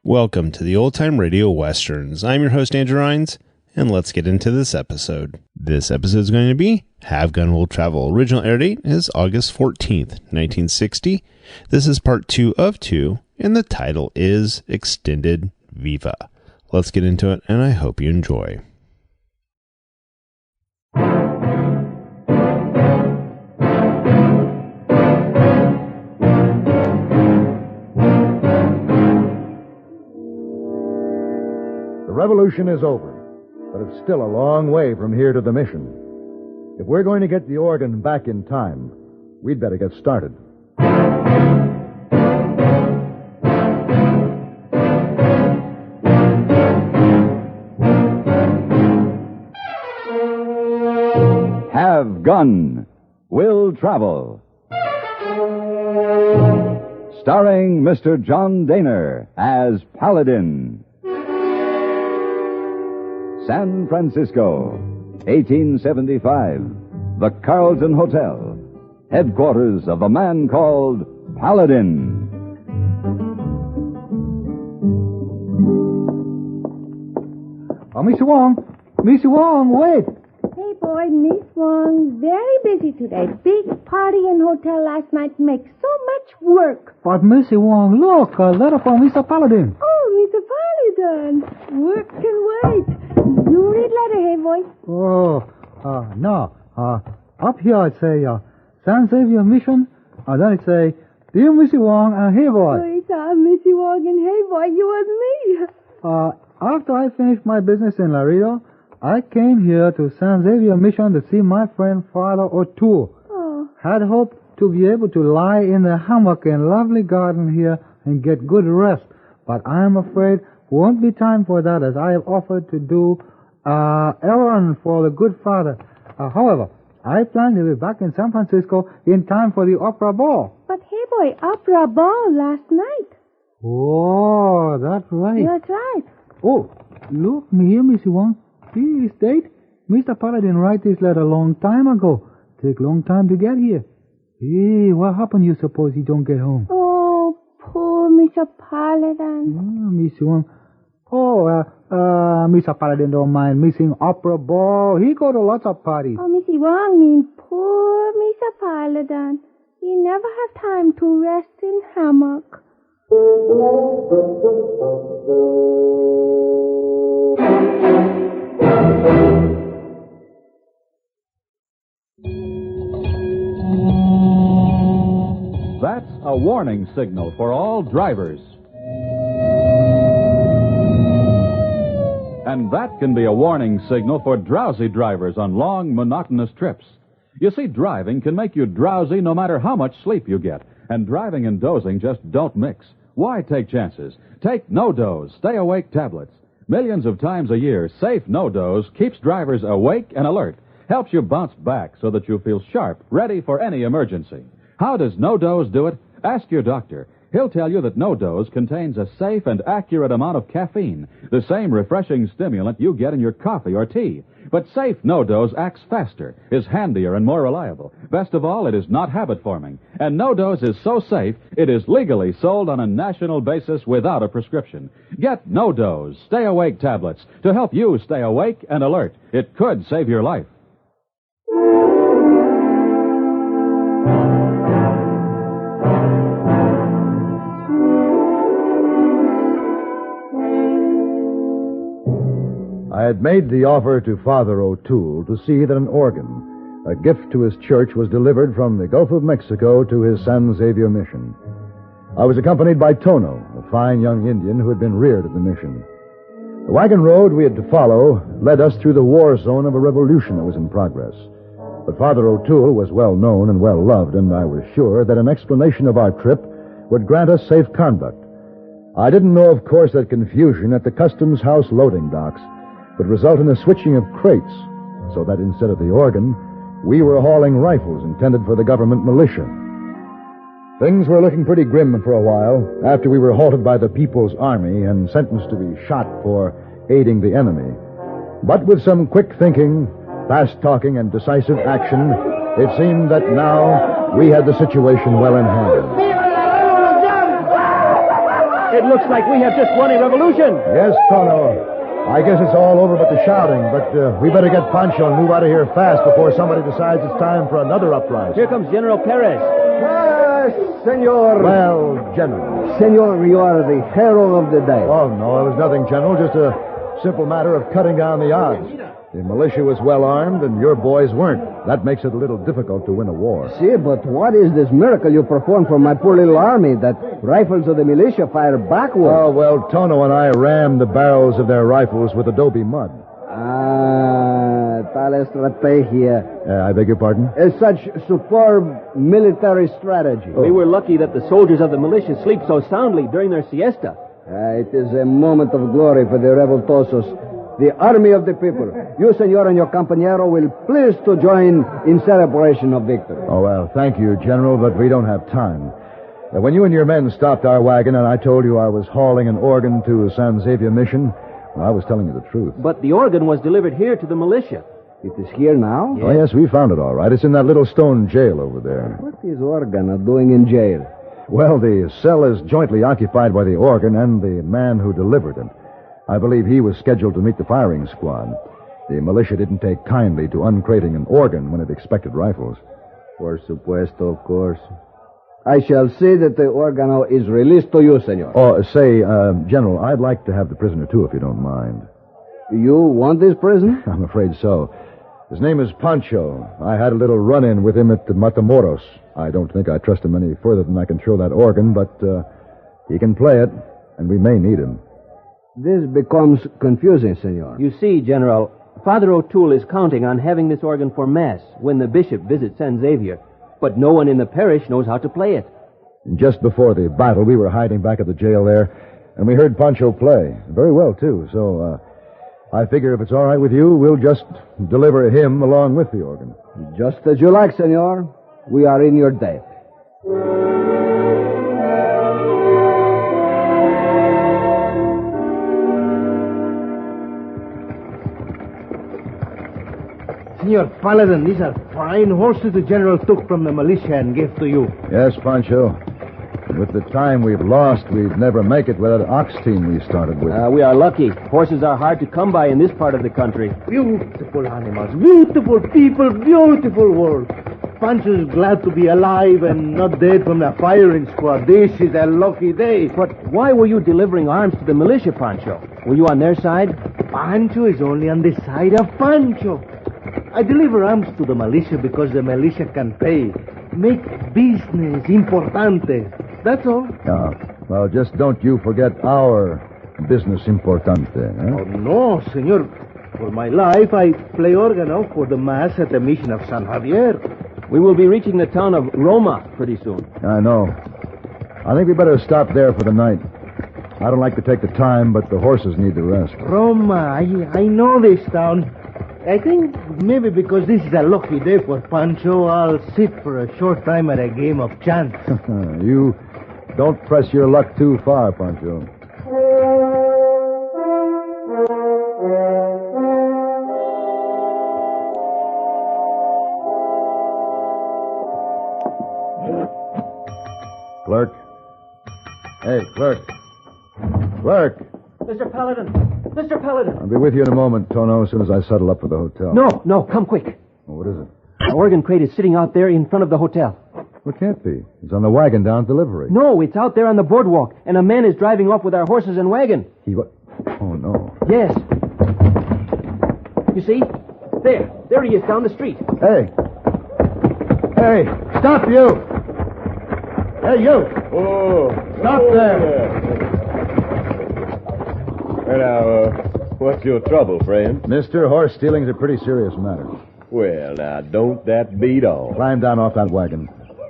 Welcome to the Old Time Radio Westerns. I'm your host, Andrew Rhines, and let's get into this episode. This episode is going to be Have Gun Will Travel. Original air date is August 14th, 1960. This is part 2 of 2, and the title is Extended Viva. Let's get into it, and I hope you enjoy. The revolution is over, but it's still a long way from here to the mission. If we're going to get the organ back in time, we'd better get started. Have Gun Will Travel. Starring Mr. John Daner as Paladin. San Francisco, 1875. The Carlton Hotel, headquarters of the man called Paladin. Oh, Mr. Wong, wait. Hey, boy, Miss Wong, very busy today. Big party in hotel last night makes so much work. But, Missy Wong, look, a letter from Mr. Paladin. Oh, Mr. Paladin, work can wait. You read letter, hey, boy. Oh, no. Up here it say, San Xavier Mission. Then it say, Dear Missy Wong and Hey Boy. Oh, it's Missy Wong and Hey, boy, you and me. After I finished my business in Laredo, I came here to San Xavier Mission to see my friend Father O'Toole. Oh. Had hoped to be able to lie in the hammock in lovely garden here and get good rest. But I'm afraid won't be time for that, as I have offered to do errand for the good father. However, I plan to be back in San Francisco in time for the opera ball. But, hey, boy, opera ball last night. Oh, that's right. That's right. Oh, look, me here, Missy Wong. See his date? Mr. Paladin write this letter a long time ago. Take long time to get here. Hey, what happened you suppose he don't get home? Oh, poor Mr. Paladin. Missy Wong. Oh, Mr. Paladin don't mind missing opera ball. He go to lots of parties. Oh, Missy Wong mean poor Mr. Paladin. He never have time to rest in hammock. That's a warning signal for all drivers. And that can be a warning signal for drowsy drivers on long, monotonous trips. You see, driving can make you drowsy no matter how much sleep you get. And driving and dozing just don't mix. Why take chances? Take no-doze, stay-awake tablets. Millions of times a year, safe no-doze keeps drivers awake and alert. Helps you bounce back so that you feel sharp, ready for any emergency. How does no-doze do it? Ask your doctor. He'll tell you that no-doze contains a safe and accurate amount of caffeine, the same refreshing stimulant you get in your coffee or tea. But safe no-doze acts faster, is handier, and more reliable. Best of all, it is not habit-forming. And no-doze is so safe, it is legally sold on a national basis without a prescription. Get no-doze, stay-awake tablets to help you stay awake and alert. It could save your life. I had made the offer to Father O'Toole to see that an organ, a gift to his church, was delivered from the Gulf of Mexico to his San Xavier mission. I was accompanied by Tono, a fine young Indian who had been reared at the mission. The wagon road we had to follow led us through the war zone of a revolution that was in progress. But Father O'Toole was well known and well loved, and I was sure that an explanation of our trip would grant us safe conduct. I didn't know, of course, that confusion at the customs house loading docks would result in a switching of crates, so that instead of the organ, we were hauling rifles intended for the government militia. Things were looking pretty grim for a while after we were halted by the People's Army and sentenced to be shot for aiding the enemy. But with some quick thinking, fast talking, and decisive action, it seemed that now we had the situation well in hand. It looks like we have just won a revolution. Yes, Tono. I guess it's all over but the shouting, but we better get Pancho and move out of here fast before somebody decides it's time for another uprising. Here comes General Perez. Senor. Well, General. Senor, you are the hero of the day. Oh, no, it was nothing, General. Just a simple matter of cutting down the odds. The militia was well armed, and your boys weren't. That makes it a little difficult to win a war. See, but what is this miracle you performed for my poor little army that rifles of the militia fire backwards? Oh, well, Tono and I rammed the barrels of their rifles with adobe mud. Tal estrategia. I beg your pardon? Such superb military strategy. We were lucky that the soldiers of the militia sleep so soundly during their siesta. It is a moment of glory for the revoltosos. The army of the people. You, senor, and your compañero will please to join in celebration of victory. Oh, well, thank you, General, but we don't have time. When you and your men stopped our wagon and I told you I was hauling an organ to San Xavier Mission, well, I was telling you the truth. But the organ was delivered here to the militia. It is here now? Yes. Oh, yes, we found it all right. It's in that little stone jail over there. What is Organa doing in jail? Well, the cell is jointly occupied by the organ and the man who delivered it. I believe he was scheduled to meet the firing squad. The militia didn't take kindly to uncrating an organ when it expected rifles. Por supuesto, of course. I shall see that the organo is released to you, senor. Oh, General, I'd like to have the prisoner, too, if you don't mind. You want this prisoner? I'm afraid so. His name is Pancho. I had a little run-in with him at the Matamoros. I don't think I trust him any further than I can throw that organ, but he can play it, and we may need him. This becomes confusing, senor. You see, General, Father O'Toole is counting on having this organ for Mass when the bishop visits San Xavier. But no one in the parish knows how to play it. Just before the battle, we were hiding back at the jail there, and we heard Pancho play. Very well, too. So, I figure if it's all right with you, we'll just deliver him along with the organ. Just as you like, senor. We are in your debt. Senor Paladin, these are fine horses the general took from the militia and gave to you. Yes, Pancho. With the time we've lost, we'd never make it without an ox team we started with. We are lucky. Horses are hard to come by in this part of the country. Beautiful animals, beautiful people, beautiful world. Pancho is glad to be alive and not dead from the firing squad. This is a lucky day. But why were you delivering arms to the militia, Pancho? Were you on their side? Pancho is only on the side of Pancho. I deliver arms to the militia because the militia can pay. Make business importante. That's all. Well, just don't you forget our business importante. Oh, no, senor. For my life, I play organo for the Mass at the Mission of San Javier. We will be reaching the town of Roma pretty soon. I know. I think we better stop there for the night. I don't like to take the time, but the horses need the rest. Roma, I know this town. I think maybe because this is a lucky day for Pancho, I'll sit for a short time at a game of chance. You don't press your luck too far, Pancho. Clerk. Hey, clerk. Clerk. Mr. Paladin! Mr. Paladin! I'll be with you in a moment, Tono, as soon as I settle up for the hotel. No, come quick. What is it? The organ crate is sitting out there in front of the hotel. Well, it can't be. It's on the wagon down at delivery. No, it's out there on the boardwalk, and a man is driving off with our horses and wagon. What? Oh, no. Yes. You see? There he is down the street. Hey, stop you! Hey, you! Oh, Stop there! Well, now, what's your trouble, friend? Mister, horse stealing's a pretty serious matter. Well, now, don't that beat all? Climb down off that wagon.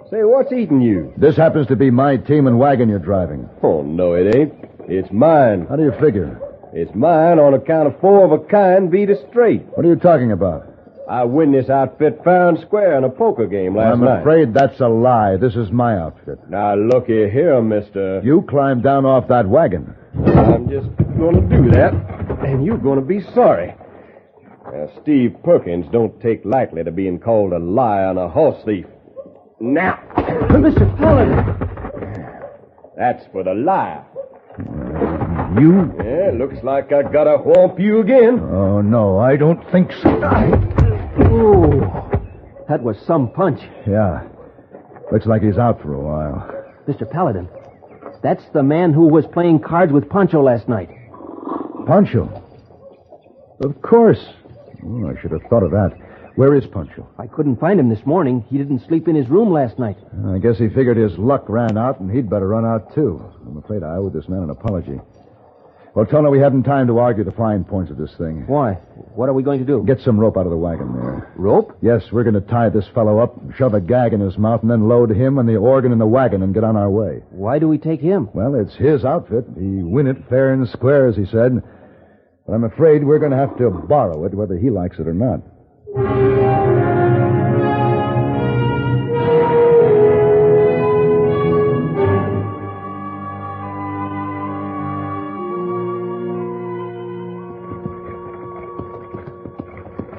Say, what's eating you? This happens to be my team and wagon you're driving. Oh, no, it ain't. It's mine. How do you figure? It's mine on account of 4 of a kind beat us straight. What are you talking about? I win this outfit fair and square in a poker game last night. I'm afraid that's a lie. This is my outfit. Now, looky here, mister. You climbed down off that wagon. I'm just going to do that, and you're going to be sorry. Now, Steve Perkins don't take lightly to being called a liar and a horse thief. Now. Mr. Paladin! That's for the liar. You? Yeah, looks like I gotta whomp you again. Oh, no, I don't think so. Ooh, that was some punch. Yeah. Looks like he's out for a while. Mr. Paladin, that's the man who was playing cards with Pancho last night. Pancho? Of course. Oh, I should have thought of that. Where is Pancho? I couldn't find him this morning. He didn't sleep in his room last night. I guess he figured his luck ran out and he'd better run out, too. I'm afraid I owe this man an apology. Well, Tono, we haven't time to argue the fine points of this thing. Why? What are we going to do? Get some rope out of the wagon there. Rope? Yes, we're going to tie this fellow up, shove a gag in his mouth, and then load him and the organ in the wagon and get on our way. Why do we take him? Well, it's his outfit. He win it fair and square, as he said. But I'm afraid we're going to have to borrow it, whether he likes it or not.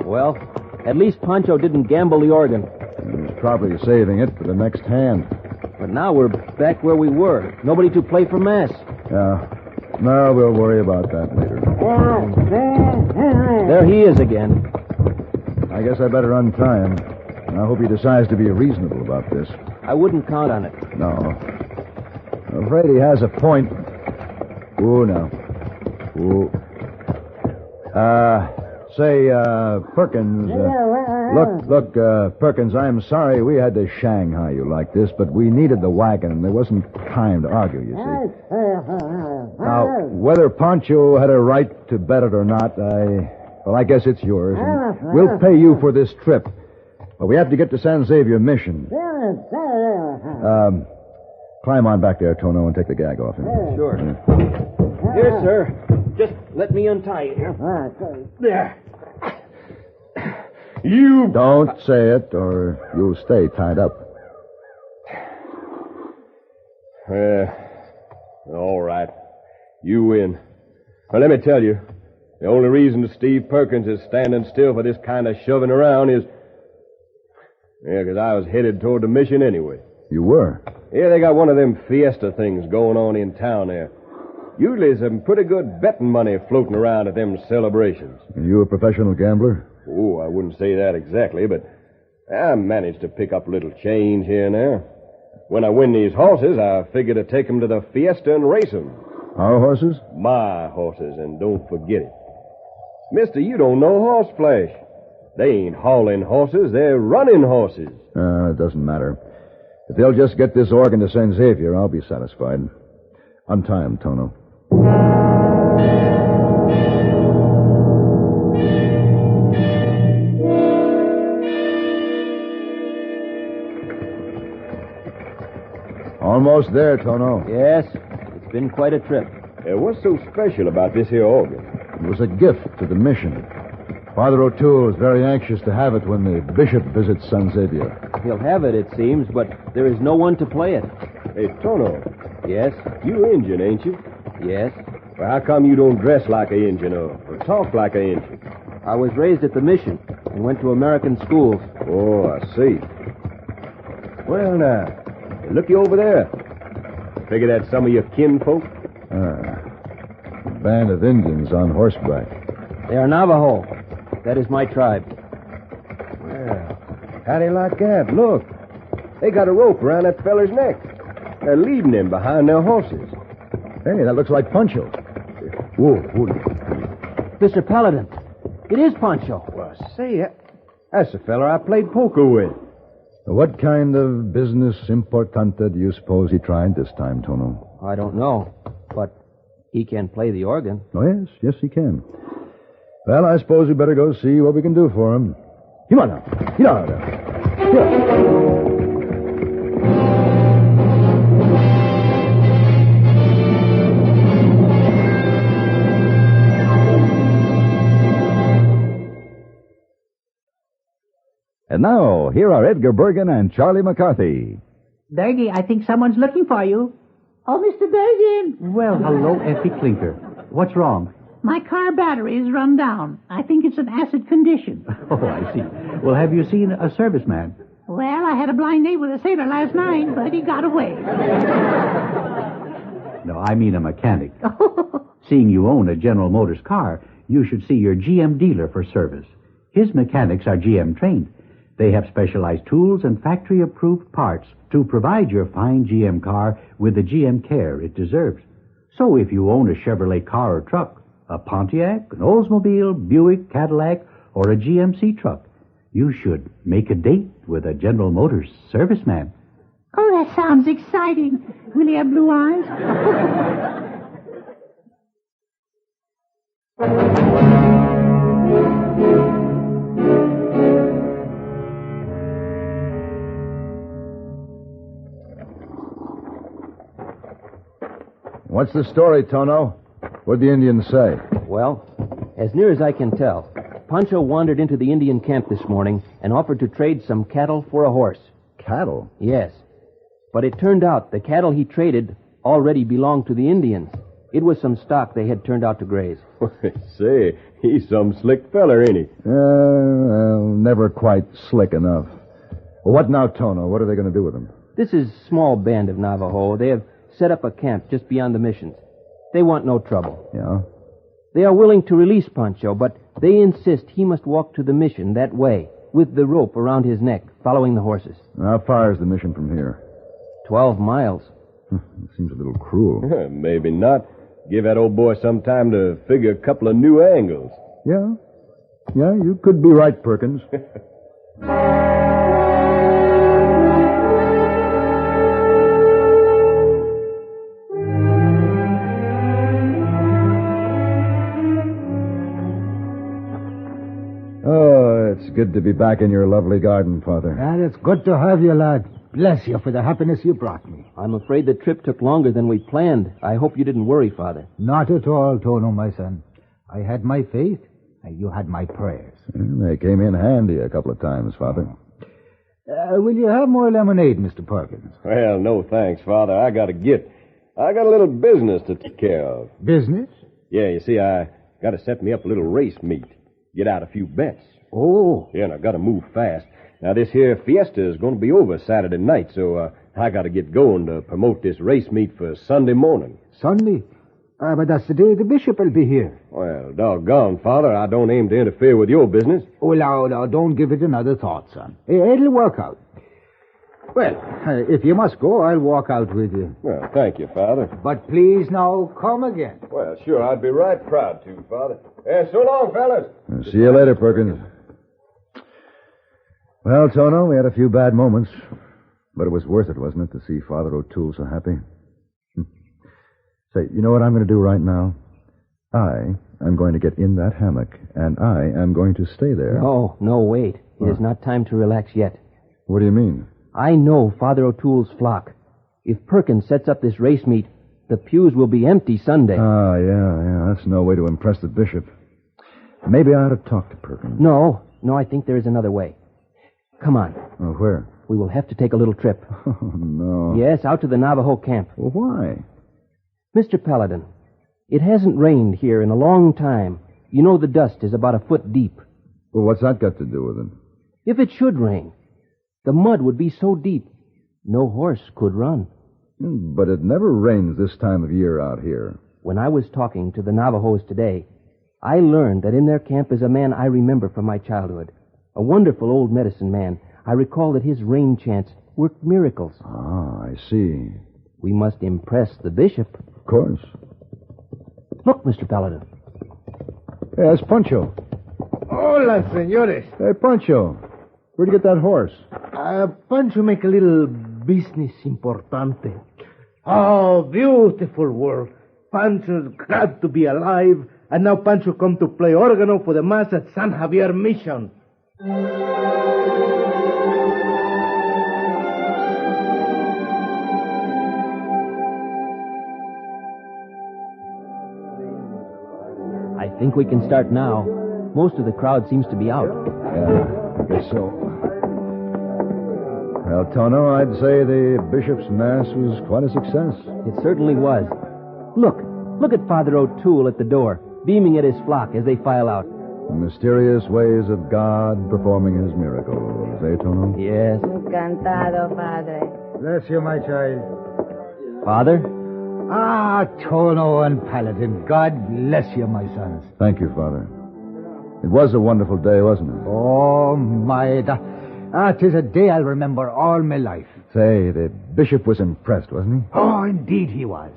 Well, at least Pancho didn't gamble the organ. He's probably saving it for the next hand. But now we're back where we were. Nobody to play for Mass. Yeah. No, we'll worry about that later. There he is again. I guess I better untie him. I hope he decides to be reasonable about this. I wouldn't count on it. No. I'm afraid he has a point. Ooh, no. Ooh. Say, Perkins. Look, Perkins, I'm sorry we had to Shanghai you like this, but we needed the wagon, and there wasn't time to argue, you see. Now, whether Pancho had a right to bet it or not, I guess it's yours. And we'll pay you for this trip. But we have to get to San Xavier Mission. Climb on back there, Tono, and take the gag off him. Sure. Here, sir. Just let me untie you here. There. You... Don't say it, or you'll stay tied up. All right. You win. Well, let me tell you, the only reason Steve Perkins is standing still for this kind of shoving around is... Yeah, because I was headed toward the mission anyway. You were? Yeah, they got one of them fiesta things going on in town there. Usually some pretty good betting money floating around at them celebrations. Are you a professional gambler? Oh, I wouldn't say that exactly, but I managed to pick up a little change here and there. When I win these horses, I figure to take them to the fiesta and race them. Our horses? My horses, and don't forget it. Mister, you don't know horse flesh. They ain't hauling horses, they're running horses. It doesn't matter. If they'll just get this organ to San Xavier, I'll be satisfied. Untie him, Tono. Almost there, Tono. Yes, it's been quite a trip. What's so special about this here organ? It was a gift to the mission. Father O'Toole is very anxious to have it when the bishop visits San Xavier. He'll have it, it seems, but there is no one to play it. Hey, Tono. Yes? You Injun, ain't you? Yes. Well, how come you don't dress like an Injun or talk like an Injun? I was raised at the mission and went to American schools. Oh, I see. Well, now, looky over there. Figure that's some of your kinfolk? A band of Indians on horseback. They are Navajo. That is my tribe. Well, how do you like that? Look. They got a rope around that feller's neck. They're leading him behind their horses. Hey, that looks like Pancho. Whoa. Mr. Paladin, it is Pancho. Well, say, that's the feller I played poker with. What kind of business importante do you suppose he tried this time, Tono? I don't know, but he can play the organ. Oh, yes, he can. Well, I suppose we better go see what we can do for him. Come on now. Here. And now, here are Edgar Bergen and Charlie McCarthy. Bergie, I think someone's looking for you. Oh, Mr. Bergen. Well, hello, Effie Clinker. What's wrong? My car battery is run down. I think it's an acid condition. Oh, I see. Well, have you seen a serviceman? Well, I had a blind date with a sailor last night, but he got away. No, I mean a mechanic. Seeing you own a General Motors car, you should see your GM dealer for service. His mechanics are GM trained. They have specialized tools and factory-approved parts to provide your fine GM car with the GM care it deserves. So if you own a Chevrolet car or truck, a Pontiac, an Oldsmobile, Buick, Cadillac, or a GMC truck, you should make a date with a General Motors serviceman. Oh, that sounds exciting. Will he have blue eyes? What's the story, Tono? What'd the Indians say? Well, as near as I can tell, Pancho wandered into the Indian camp this morning and offered to trade some cattle for a horse. Cattle? Yes. But it turned out the cattle he traded already belonged to the Indians. It was some stock they had turned out to graze. Say, he's some slick feller, ain't he? Never quite slick enough. Well, what now, Tono? What are they going to do with him? This is a small band of Navajo. They have set up a camp just beyond the missions. They want no trouble. Yeah? They are willing to release Pancho, but they insist he must walk to the mission that way, with the rope around his neck, following the horses. How far is the mission from here? 12 miles. It seems a little cruel. Maybe not. Give that old boy some time to figure a couple of new angles. Yeah? Yeah, you could be right, Perkins. Oh, it's good to be back in your lovely garden, Father. And it's good to have you, lad. Bless you for the happiness you brought me. I'm afraid the trip took longer than we planned. I hope you didn't worry, Father. Not at all, Tono, my son. I had my faith, and you had my prayers. They came in handy a couple of times, Father. Will you have more lemonade, Mr. Perkins? Well, no thanks, Father. I got a little business to take care of. Business? Yeah, you see, I got to set me up a little race meet. Get out a few bets. Oh. Yeah, and I got to move fast. Now, this here fiesta is going to be over Saturday night, so I got to get going to promote this race meet for Sunday morning. Sunday? But that's the day the bishop will be here. Well, doggone, Father, I don't aim to interfere with your business. Oh, now, don't give it another thought, son. It'll work out. Well, if you must go, I'll walk out with you. Well, thank you, Father. But please now come again. Well, sure, I'd be right proud to, Father. So long, fellas. See you later, Perkins. Well, Tono, we had a few bad moments, but it was worth it, wasn't it, to see Father O'Toole so happy? Say, you know what I'm going to do right now? I am going to get in that hammock, and I am going to stay there. No, wait. It is not time to relax yet. What do you mean? I know Father O'Toole's flock. If Perkins sets up this race meet, the pews will be empty Sunday. Yeah. That's no way to impress the bishop. Maybe I ought to talk to Perkins. No, I think there is another way. Come on. Oh, where? We will have to take a little trip. Oh, no. Yes, out to the Navajo camp. Well, why? Mr. Paladin, it hasn't rained here in a long time. You know the dust is about a foot deep. Well, what's that got to do with it? If it should rain, the mud would be so deep, no horse could run. But it never rains this time of year out here. When I was talking to the Navajos today, I learned that in their camp is a man I remember from my childhood. A wonderful old medicine man. I recall that his rain chants worked miracles. Ah, I see. We must impress the bishop. Of course. Look, Mr. Paladin. Hey, that's Pancho. Hola, señores. Hey, Pancho. Where'd you get that horse? Pancho make a little business importante. Oh, beautiful world. Pancho's glad to be alive, and now Pancho come to play organo for the mass at San Javier Mission. I think we can start now. Most of the crowd seems to be out. Yeah, I guess so. Well, Tono, I'd say the bishop's mass was quite a success. It certainly was. Look at Father O'Toole at the door, beaming at his flock as they file out. The mysterious ways of God performing his miracles, eh, Tono? Yes. Encantado, Padre. Bless you, my child. Father, Ah, Tono and Paladin, God bless you, my sons. Thank you, Father. It was a wonderful day, wasn't it? Oh, my... 'tis a day I'll remember all my life. Say, the bishop was impressed, wasn't he? Oh, indeed he was.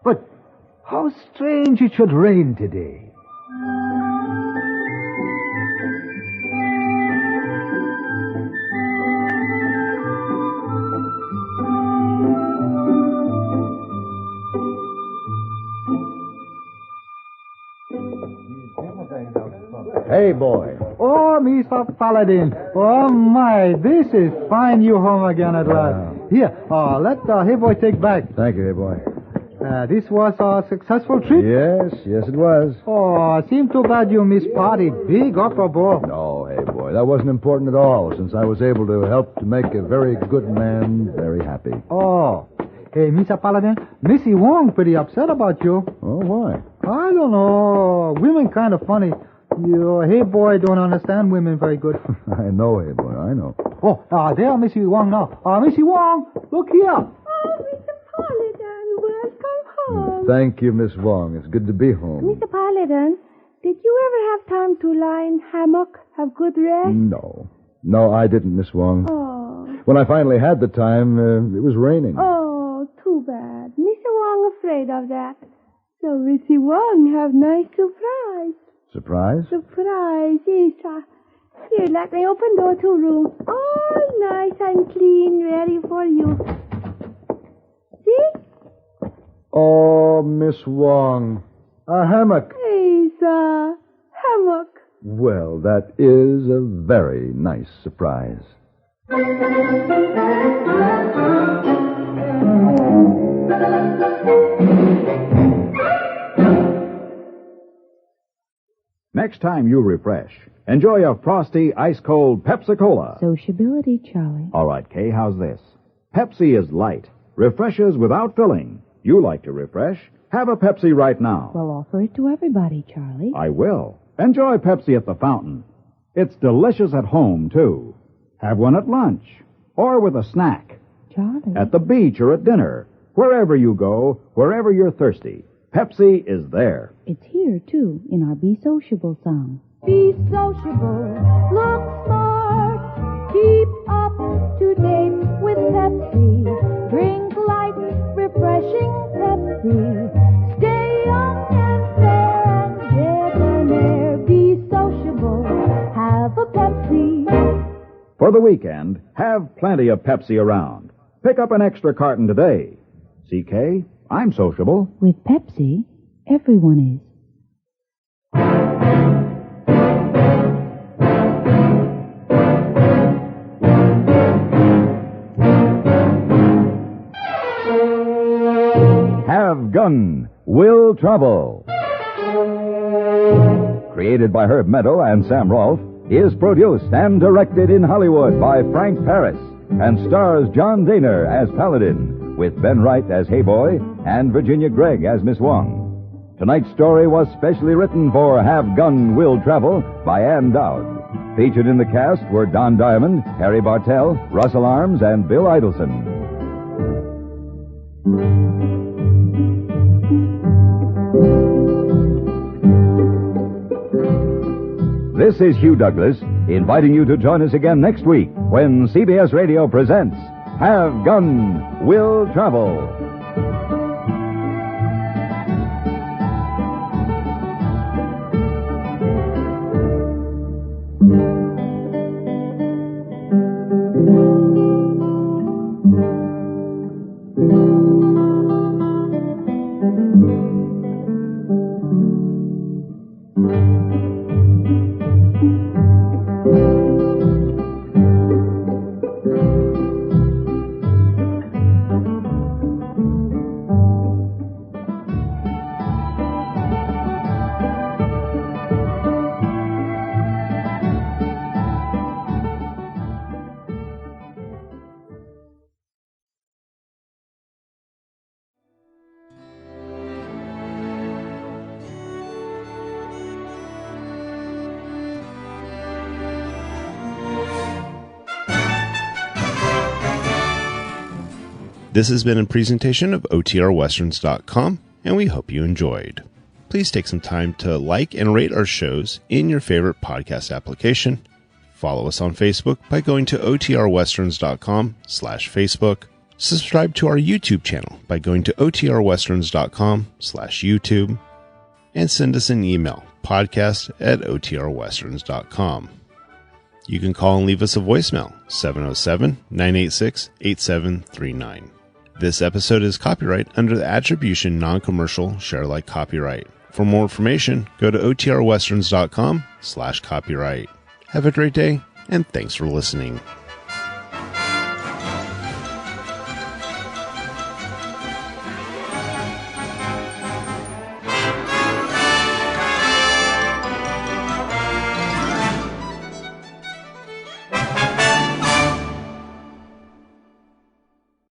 But how strange it should rain today. Hey, boy. Oh, Mr. Paladin. Oh, my, this is fine you home again at last. Here, let hey boy take back. Thank you, hey, boy. This was a successful trip? Yes, it was. Oh, seemed too bad you missed party. Big upper ball. No, hey, boy, that wasn't important at all, since I was able to help to make a very good man very happy. Oh. Hey, Mr. Paladin, Missy Wong pretty upset about you. Oh, why? I don't know. Women kind of funny. Your hey boy don't understand women very good. I know, hey, boy, I know. Oh, there, Missy Wong now. Missy Wong, look here. Oh, Mr. Paladin, welcome home. Thank you, Miss Wong. It's good to be home. Mr. Paladin, did you ever have time to lie in hammock, have good rest? No, I didn't, Miss Wong. Oh. When I finally had the time, it was raining. Oh, too bad. Mr. Wong afraid of that. So Missy Wong have nice surprise. Surprise? Surprise, yes. Here, let me open door to room. All nice and clean, ready for you. See? Oh, Miss Wong. A hammock. Yes, hammock. Well, that is a very nice surprise. Next time you refresh, enjoy a frosty, ice-cold Pepsi-Cola. Sociability, Charlie. All right, Kay, how's this? Pepsi is light, refreshes without filling. You like to refresh? Have a Pepsi right now. Well, offer it to everybody, Charlie. I will. Enjoy Pepsi at the fountain. It's delicious at home, too. Have one at lunch, or with a snack. Charlie. At the beach or at dinner. Wherever you go, wherever you're thirsty, Pepsi is there. It's here, too, in our Be Sociable song. Be sociable, look smart, keep up to date with Pepsi. Drink light, refreshing Pepsi. Stay young and fair and debonair. Be sociable, have a Pepsi. For the weekend, have plenty of Pepsi around. Pick up an extra carton today. CK, I'm sociable. With Pepsi, everyone is. Have Gun, Will Travel. Created by Herb Meadow and Sam Rolfe, is produced and directed in Hollywood by Frank Paris and stars John Daner as Paladin, with Ben Wright as Hayboy and Virginia Gregg as Miss Wong. Tonight's story was specially written for Have Gun, Will Travel by Ann Dowd. Featured in the cast were Don Diamond, Harry Bartell, Russell Arms, and Bill Idelson. This is Hugh Douglas, inviting you to join us again next week when CBS Radio presents Have Gun, Will Travel. This has been a presentation of OTRWesterns.com, and we hope you enjoyed. Please take some time to like and rate our shows in your favorite podcast application. Follow us on Facebook by going to OTRWesterns.com/Facebook. Subscribe to our YouTube channel by going to OTRWesterns.com/YouTube. And send us an email, podcast@OTRWesterns.com. You can call and leave us a voicemail, 707-986-8739. This episode is copyright under the Attribution Non-Commercial Share-alike copyright. For more information, go to OTRWesterns.com/copyright. Have a great day, and thanks for listening.